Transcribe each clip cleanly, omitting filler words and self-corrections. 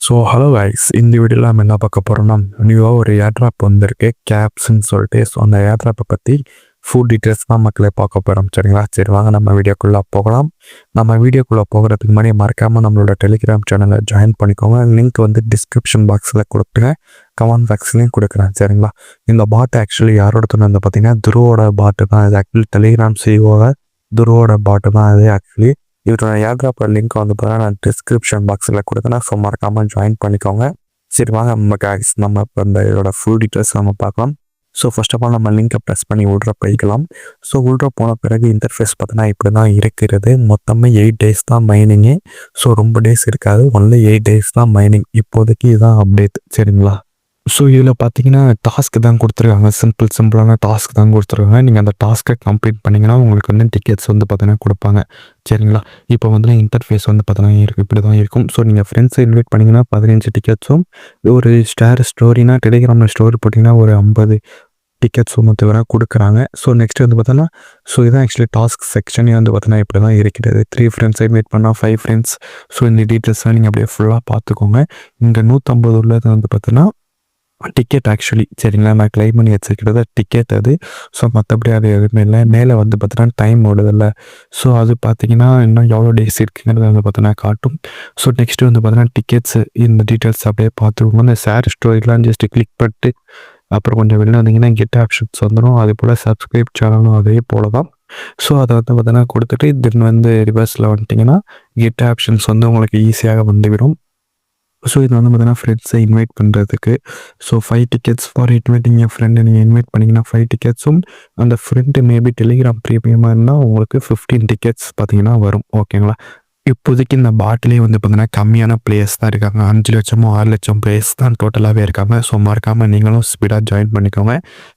So hello guys, இந்த வீடியோவில் நம்ம என்ன பார்க்க போகிறோம்னா, நியூவாக ஒரு ஏர்ட்ராப் வந்திருக்கு கேப்ஸ்ன்னு சொல்லிட்டு. ஸோ அந்த ஏர்ட்ராப்பை பற்றி ஃபுல் டீட்டெயில்ஸ் தான் மக்களே பார்க்க போகிறோம். சரிங்களா? சரி வாங்க நம்ம வீடியோக்குள்ளே போகலாம். நம்ம வீடியோக்குள்ளே போகிறதுக்கு முன்னாடி மறக்காமல் நம்மளோட டெலிகிராம் சேனலை ஜாயின் பண்ணிக்கோங்க. லிங்க் வந்து டிஸ்கிரிப்ஷன் பாக்ஸில் கொடுத்துருங்க, கமெண்ட் பாக்ஸ்லேயும் கொடுக்குறேன். சரிங்களா? இந்த பாட்டு ஆக்சுவலி யாரோட துணை வந்து பார்த்தீங்கன்னா துருவோட பாட்டு தான். இது ஆக்சுவலி டெலிகிராம் சிஓவை துருவோட பாட்டு தான் இது. ஆக்சுவலி இதோட ஏர்ட்ராப் லிங்க் வந்து பார்த்தீங்கன்னா நான் டிஸ்கிரிப்ஷன் பாக்ஸில் கொடுக்குறேன். ஸோ மறக்காமல் ஜாயின் பண்ணிக்கோங்க. சரி வாங்க நம்ம இப்போ இந்த இதோட ஃபுல் டீட்டெயில்ஸ் நம்ம பார்க்கலாம். ஸோ ஃபர்ஸ்ட் ஆஃப் ஆல் நம்ம லிங்கை ப்ரெஸ் பண்ணி உள்ள போய்க்கலாம். ஸோ உள்ள போன பிறகு இன்டர்ஃபேஸ் பார்த்தோன்னா இப்படி தான் இருக்கிறது. மொத்தமே 8 days தான் மைனிங்கு. ஸோ ரொம்ப டேஸ் இருக்காது, ஒன்லி 8 days தான் மைனிங். இப்போதைக்கு இதுதான் அப்டேட். சரிங்களா? ஸோ இதில் பார்த்தீங்கன்னா டாஸ்க்கு தான் கொடுத்துருக்காங்க. சிம்பிளான டாஸ்க் தான் கொடுத்துருக்காங்க. நீங்கள் அந்த டாஸ்க்கை கம்ப்ளீட் பண்ணிங்கன்னா உங்களுக்கு வந்து டிக்கெட்ஸ் வந்து பார்த்தீங்கன்னா கொடுப்பாங்க. சரிங்களா? இப்போ வந்து இன்டர்ஃபேஸ் வந்து பார்த்தீங்கன்னா இப்படி தான் இருக்கும். ஸோ நீங்கள் ஃப்ரெண்ட்ஸை இன்வைட் பண்ணிங்கன்னா 15 டிக்கெட்ஸும், ஒரு ஸ்டோரினா டெலிகிராமில் ஸ்டோரி போட்டிங்கன்னா ஒரு 50 டிக்கெட்ஸும் தவிர கொடுக்குறாங்க. ஸோ நெக்ஸ்ட் வந்து பார்த்தோன்னா இதான் ஆக்சுவலி டாஸ்க் செக்ஷனே வந்து பார்த்தோன்னா இப்படி தான் இருக்கிறது. 3 ஃப்ரெண்ட்ஸை இன்வைட் பண்ணால் 5 ஃப்ரெண்ட்ஸ். ஸோ இந்த டீட்டெயில்ஸ்லாம் நீங்கள் அப்படியே ஃபுல்லாக பார்த்துக்கோங்க. இங்கே 150 உள்ளது வந்து பார்த்தோன்னா டிக்கெட் ஆக்சுவலி. சரிங்களா? நான் கிளைம் பண்ணி வச்சுருக்கிறது டிக்கெட் அது. ஸோ மற்றபடி அது எதுவுமே இல்லை. மேலே வந்து பார்த்தீங்கன்னா டைம் ஓடுதில்ல. ஸோ அது பார்த்தீங்கன்னா இன்னும் எவ்வளோ டேஸ் இருக்குங்கிறது வந்து பார்த்தீங்கன்னா காட்டும். ஸோ நெக்ஸ்ட்டு வந்து பார்த்தீங்கன்னா டிக்கெட்ஸு இந்த டீட்டெயில்ஸ் அப்படியே பார்த்துக்கோங்க. இந்த ஷேர் ஸ்டோரிலாம் ஜஸ்ட்டு கிளிக் பண்ணிட்டு அப்புறம் கொஞ்சம் வெளில வந்தீங்கன்னா கெட் ஆப்ஷன்ஸ் வந்துடும். அதே போல் சப்ஸ்கிரைப் சேனலும் அதே போல் தான். ஸோ அதை வந்து பார்த்தீங்கன்னா கொடுத்துட்டு தென் வந்து ரிவர்ஸில் வந்துட்டிங்கன்னா கெட் ஆப்ஷன்ஸ் வந்து உங்களுக்கு ஈஸியாக வந்துவிடும். ஸோ இது வந்து பார்த்தீங்கன்னா ஃப்ரெண்ட்ஸை இன்வைட் பண்ணுறதுக்கு. ஸோ 5 டிக்கெட்ஸ் ஃபார் இன்வைட்டிங் என் ஃப்ரெண்டை நீங்கள் இன்வைட் பண்ணிங்கன்னா 5 டிக்கெட்ஸும், அந்த ஃப்ரெண்டு மேபி டெலிகிராம் ப்ரீமியமாக இருந்தால் உங்களுக்கு 15 டிக்கெட்ஸ் பார்த்தீங்கன்னா வரும். ஓகேங்களா? இப்போதைக்கு இந்த பாட்டிலே வந்து பார்த்தீங்கன்னா கம்மியான பிளேயர்ஸ் தான் இருக்காங்க. 5 லட்சமோ 6 லட்சம் பிளேயர்ஸ் தான் டோட்டலாகவே இருக்காங்க. ஸோ மறக்காமல் நீங்களும் ஸ்பீடாக ஜாயின் பண்ணிக்கோங்க.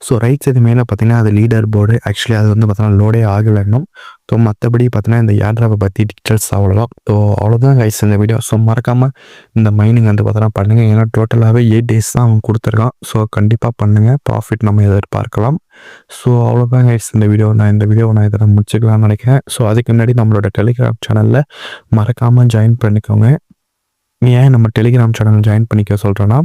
ஸோ ரைட் சைடு மேலே பார்த்தீங்கன்னா அது லீடர் போர்டு. ஆக்சுவலி அது வந்து பார்த்தீங்கன்னா லோடே ஆகலை இன்னும். ஸோ மற்றபடி பார்த்தீங்கன்னா இந்த ஏர்ட்ராப்பை பற்றி டீட்டெயில்ஸ் அவ்வளோதான். ஸோ அவ்வளோதான் கைஸ் இந்த வீடியோ. ஸோ மறக்காமல் இந்த மைனிங் வந்து பார்த்தீங்கன்னா பண்ணுங்கள். ஏன்னா டோட்டலாகவே 8 days தான் அவன் கொடுத்துருக்கான். ஸோ கண்டிப்பாக பண்ணுங்கள், ப்ராஃபிட் நம்ம எதிர்பார்க்கலாம். ஸோ அவ்வளோதான் கைஸ் இந்த வீடியோ. நான் இதில் முடிச்சுக்கலாம்னு நினைக்கிறேன். ஸோ அதுக்கு முன்னாடி நம்மளோட டெலிகிராம் சேனலில் மறக்காமல் ஜாயின் பண்ணிக்கோங்க. ஏன் நம்ம டெலிகிராம் சேனல் ஜாயின் பண்ணிக்க சொல்கிறேன்னா,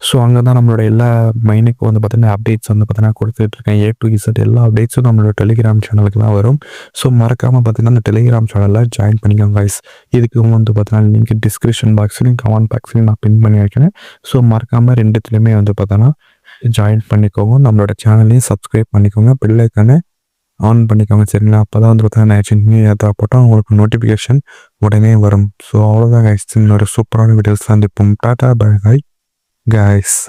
ஸோ அங்கே தான் நம்மளோட எல்லா மைனுக்கும் வந்து பார்த்தீங்கன்னா அப்டேட்ஸ் வந்து பார்த்தீங்கன்னா கொடுத்துட்ருக்கேன். A to Z எல்லா அப்டேட்ஸும் நம்மளோட டெலிகிராம் சேனலுக்கு தான் வரும். ஸோ மறக்காமல் பார்த்தீங்கன்னா அந்த டெலிகிராம் சேனலில் ஜாயின் பண்ணிக்கோங்க கைஸ். இதுக்கு வந்து பார்த்தீங்கன்னா லிங்க் டிஸ்கிரிப்ஷன் பாக்ஸ்லையும் கமெண்ட் பாக்ஸ்லையும் நான் பின் பண்ணி வைக்கிறேன். ஸோ மறக்காமல் ரெண்டுத்துலேயுமே வந்து பார்த்தோன்னா ஜாயின் பண்ணிக்கோங்க. நம்மளோட சேனலையும் சப்ஸ்கிரைப் பண்ணிக்கோங்க, பெல் ஐக்கானை ஆன் பண்ணிக்கோங்க. சரிங்களா? அப்போ தான் வந்து பார்த்தீங்கன்னா ஏற்றா போட்டால் உங்களுக்கு நோட்டிஃபிகேஷன் உடனே வரும். ஸோ அவ்வளோதான் கைஸ். இன்னொரு சூப்பரான வீடியோஸ் சந்திப்போம். டாடா பை பை கைஸ்.